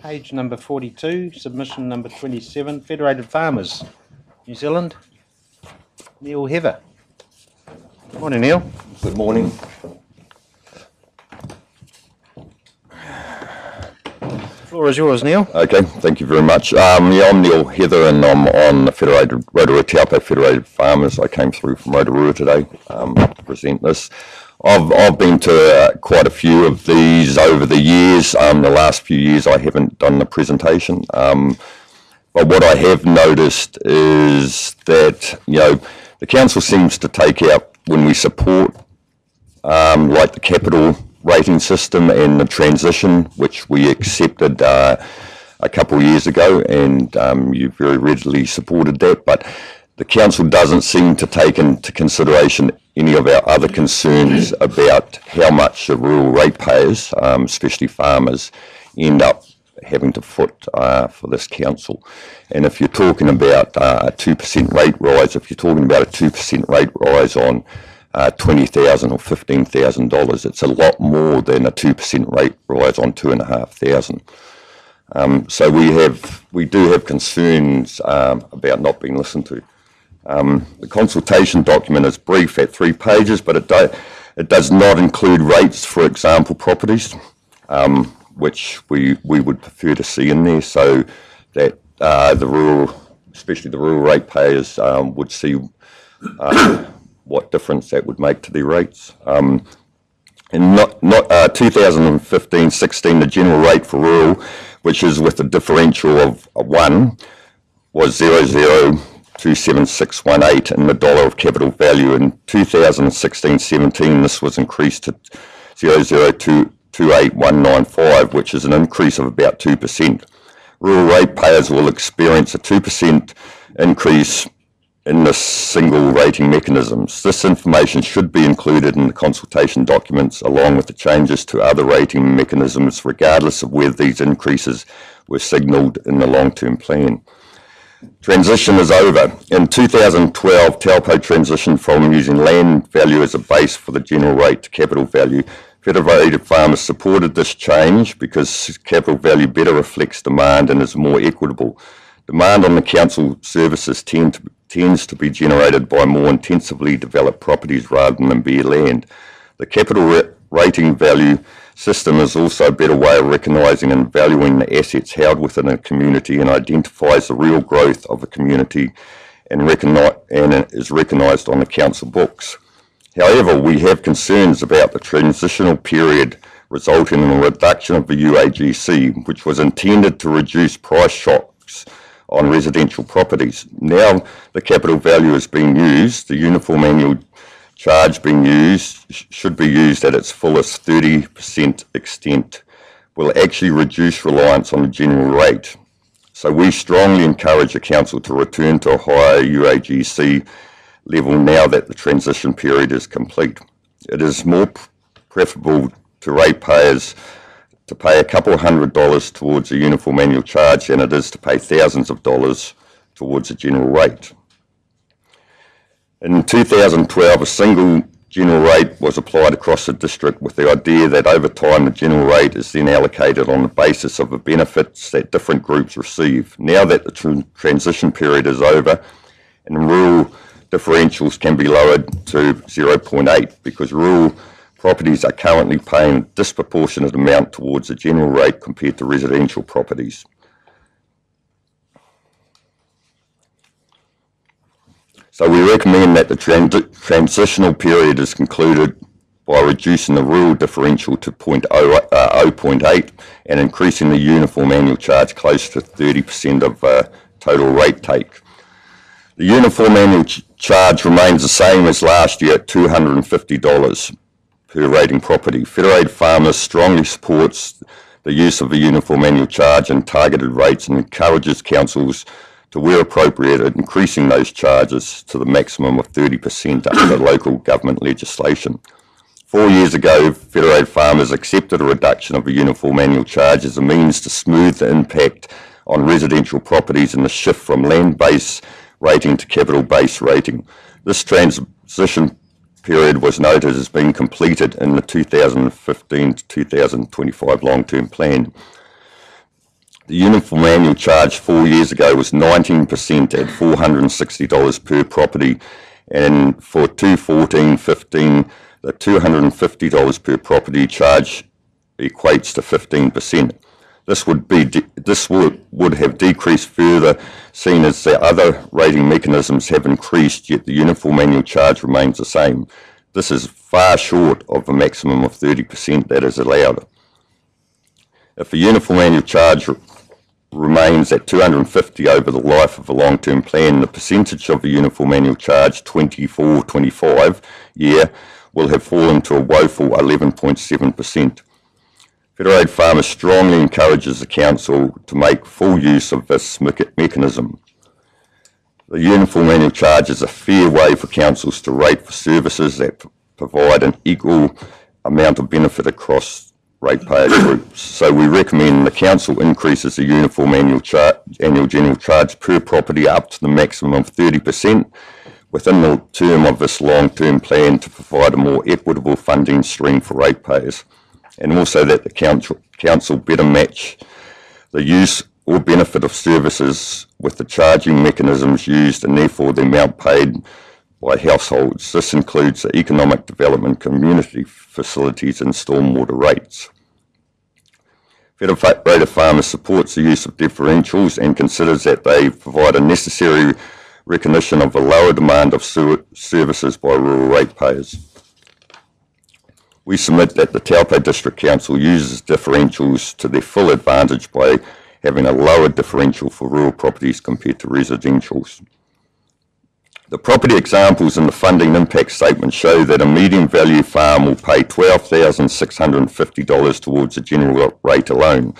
Page number 42, submission number 27, Federated Farmers, New Zealand, Neil Heather. Morning, Neil. Good morning. The floor is yours, Neil. Okay, thank you very much. I'm Neil Heather and I'm on the Rotorua Taupo Federated Farmers. I came through from Rotorua today to present this. I've been to quite a few of these over the years. The last few years I haven't done the presentation. But what I have noticed is that, the council seems to take out when we support like the capital rating system and the transition, which we accepted a couple of years ago, and you very readily supported that, but the council doesn't seem to take into consideration any of our other concerns about how much the rural ratepayers, especially farmers, end up having to foot for this council. And if you're talking about a 2% rate rise, if you're talking about a 2% rate rise on $20,000 or $15,000, it's a lot more than a 2% rate rise on $2,500. So we do have concerns about not being listened to. The consultation document is brief at 3 pages, but it does not include rates for example properties, which we would prefer to see in there, so that the rural, especially the rural ratepayers, would see what difference that would make to their rates. In 2015-16, the general rate for rural, which is with a differential of 1, was 0.02718 in the dollar of capital value. In 2016-17, this was increased to 0.0228195, which is an increase of about 2%. Rural ratepayers will experience a 2% increase in the single rating mechanisms. This information should be included in the consultation documents along with the changes to other rating mechanisms, regardless of whether these increases were signalled in the long-term plan. Transition is over. In 2012, Taupo transitioned from using land value as a base for the general rate to capital value. Federated farmers supported this change because capital value better reflects demand and is more equitable. Demand on the council services tends to be generated by more intensively developed properties rather than bare land. The capital rating value system is also a better way of recognising and valuing the assets held within a community and identifies the real growth of a community and is recognised on the council books. However, we have concerns about the transitional period resulting in a reduction of the UAGC, which was intended to reduce price shocks on residential properties. Now the capital value is being used, the uniform annual charge being used should be used at its fullest 30% extent, will actually reduce reliance on the general rate. So we strongly encourage the council to return to a higher UAGC level now that the transition period is complete. It is more preferable to ratepayers to pay a couple $100 towards a uniform annual charge than it is to pay thousands of dollars towards a general rate. In 2012, a single general rate was applied across the district with the idea that over time the general rate is then allocated on the basis of the benefits that different groups receive. Now that the transition period is over, and rural differentials can be lowered to 0.8 because rural properties are currently paying a disproportionate amount towards the general rate compared to residential properties. So we recommend that the transitional period is concluded by reducing the rural differential to 0.8 and increasing the uniform annual charge close to 30% of total rate take. The uniform annual charge remains the same as last year at $250 per rating property. Federated Farmers strongly supports the use of the uniform annual charge and targeted rates and encourages councils to, where appropriate, increasing those charges to the maximum of 30% under local government legislation. 4 years ago, Federated Farmers accepted a reduction of the uniform annual charge as a means to smooth the impact on residential properties and the shift from land-based rating to capital-based rating. This transition period was noted as being completed in the 2015 to 2025 long-term plan. The uniform annual charge 4 years ago was 19% at $460 per property, and for 2014-15, the $250 per property charge equates to 15%. This would have decreased further, seen as the other rating mechanisms have increased, yet the uniform annual charge remains the same. This is far short of the maximum of 30% that is allowed. If the uniform annual charge remains at $250 over the life of a long-term plan, the percentage of the uniform annual charge 24-25 year will have fallen to a woeful 11.7%. Federated Farmers strongly encourages the Council to make full use of this mechanism. The uniform annual charge is a fair way for councils to rate for services that provide an equal amount of benefit across ratepayer groups. So we recommend the Council increases the uniform annual general charge per property up to the maximum of 30% within the term of this long-term plan to provide a more equitable funding stream for ratepayers, and also that the Council better match the use or benefit of services with the charging mechanisms used and therefore the amount paid by households. This includes the economic development, community facilities and stormwater rates. Federated Farmers supports the use of differentials and considers that they provide a necessary recognition of the lower demand of services by rural ratepayers. We submit that the Taupo District Council uses differentials to their full advantage by having a lower differential for rural properties compared to residentials. The property examples in the funding impact statement show that a medium value farm will pay $12,650 towards the general rate alone.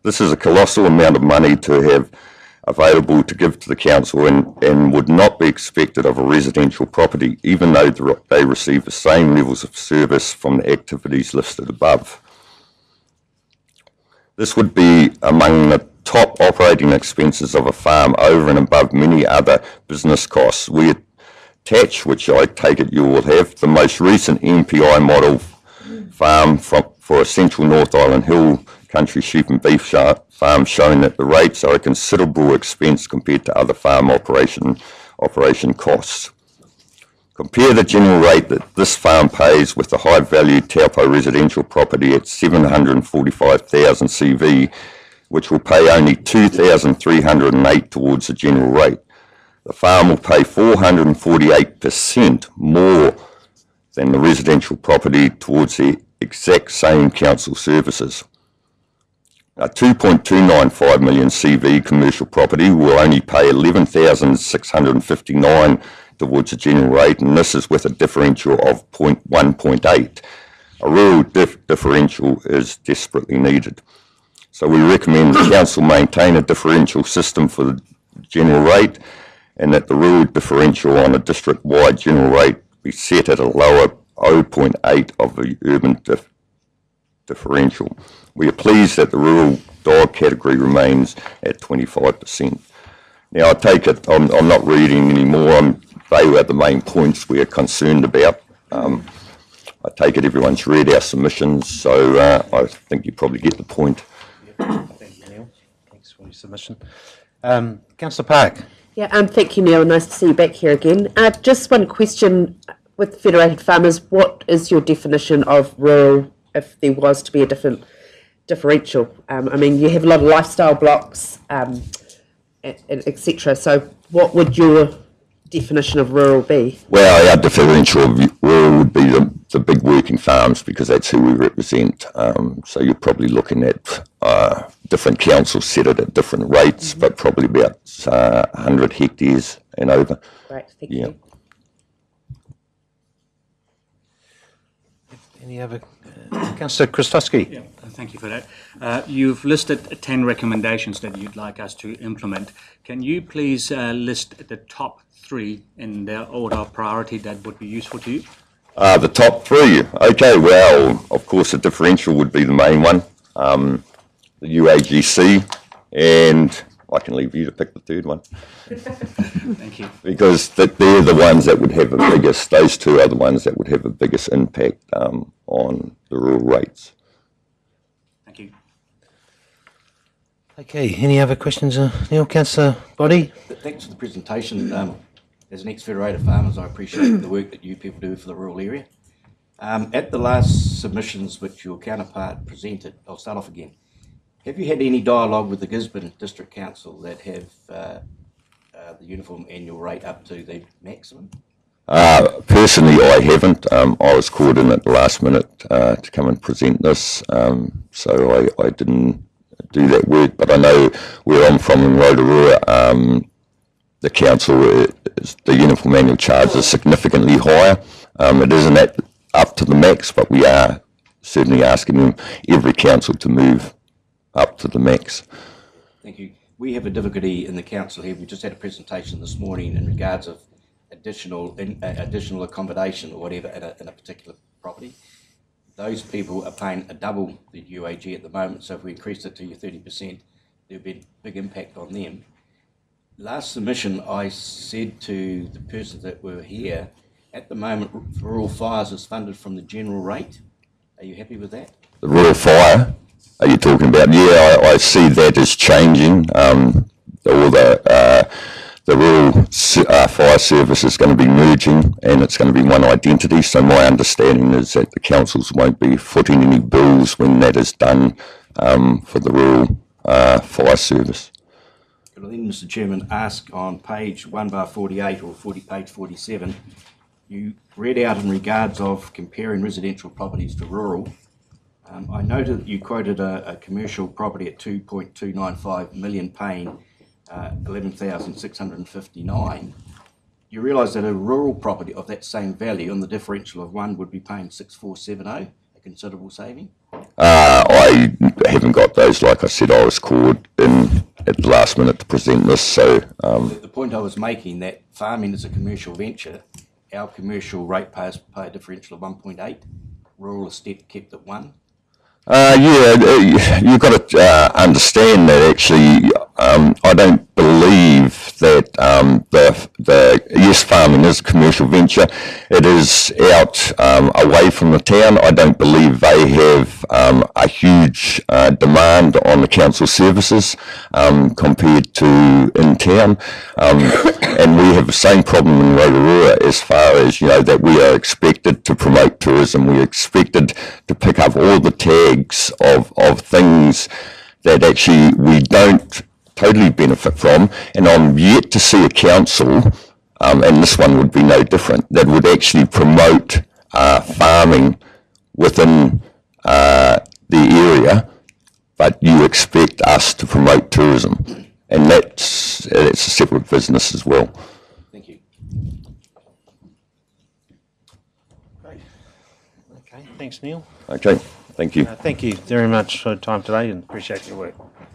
This is a colossal amount of money to have available to give to the council and would not be expected of a residential property, even though they receive the same levels of service from the activities listed above. This would be among the top operating expenses of a farm over and above many other business costs. We attach, which I take it you will have, the most recent MPI model farm for a central North Island Hill country sheep and beef farm, showing that the rates are a considerable expense compared to other farm operation costs. Compare the general rate that this farm pays with the high value Taupo residential property at 745,000 CV, which will pay only 2,308 towards the general rate. The farm will pay 448% more than the residential property towards the exact same council services. A 2.295 million CV commercial property will only pay 11,659 towards the general rate, and this is with a differential of 1.8. A rural differential is desperately needed. So we recommend the council maintain a differential system for the general rate, and that the rural differential on a district-wide general rate be set at a lower 0.8 of the urban differential. We are pleased that the rural dog category remains at 25%. Now I take it, I'm not reading anymore, they were the main points we are concerned about. I take it everyone's read our submissions, so I think you probably get the point. Thank you, Neil. Thanks for your submission. Councillor Park. Yeah, thank you, Neil. Nice to see you back here again. Just one question with Federated Farmers. What is your definition of rural, if there was to be a differential? I mean, you have a lot of lifestyle blocks, etc. So what would your definition of rural be? Well, our differential of rural would be the big working farms, because that's who we represent. So you're probably looking at different councils set it at different rates, but probably about 100 hectares and over. Right, thank you. Any other? Councillor Christowski. Yeah, thank you for that. You've listed 10 recommendations that you'd like us to implement. Can you please list the top 3 in their order of priority that would be useful to you? The top 3. Okay, well, of course, the differential would be the main one. The UAGC, and I can leave you to pick the third one. Thank you. Because they're the ones that would have the biggest, those two are the ones that would have the biggest impact on the rural rates. Thank you. Okay, any other questions, Neil? Councillor Body? Thanks for the presentation. As an ex-Federated Farmers, I appreciate the work that you people do for the rural area. At the last submissions which your counterpart presented, I'll start off again. Have you had any dialogue with the Gisborne District Council that have the uniform annual rate up to the maximum? Personally, I haven't. I was called in at the last minute to come and present this, so I didn't do that work. But I know where I'm from in Rotorua, the council, the uniform annual charge is significantly higher. It isn't up to the max, but we are certainly asking every council to move up to the max. Thank you. We have a difficulty in the council here. We just had a presentation this morning in regards of additional accommodation or whatever in a particular property. Those people are paying a double the UAG at the moment, so if we increase it to your 30%, there'll be a big impact on them. Last submission, I said to the persons that were here, at the moment, rural fires is funded from the general rate. Are you happy with that? The rural fire, are you talking about? Yeah, I see that is changing. All the rural fire service is going to be merging, and it's going to be one identity. So my understanding is that the councils won't be footing any bills when that is done for the rural fire service. Could I then, Mr. Chairman, ask on page 1/48 or page 47, you read out in regards of comparing residential properties to rural. I noted that you quoted a commercial property at 2.295 million paying 11,659. You realise that a rural property of that same value on the differential of one would be paying 6,470, a considerable saving? I haven't got those. Like I said, I was called in at the last minute to present this. So the point I was making, that farming is a commercial venture. Our commercial ratepayers pay a differential of 1.8. Rural is kept at 1. You've got to understand that actually I don't believe that yes, farming is a commercial venture. It is out away from the town. I don't believe they have a huge demand on the council services compared to in town. And we have the same problem in Rotorua as far as, that we are expected to promote tourism. We're expected to pick up all the tags of things that actually we don't totally benefit from, and I'm yet to see a council, and this one would be no different, that would actually promote farming within the area, but you expect us to promote tourism, and it's a separate business as well. Thank you. Great. Okay, thanks, Neil. Okay, thank you. Thank you very much for your time today, and appreciate your work.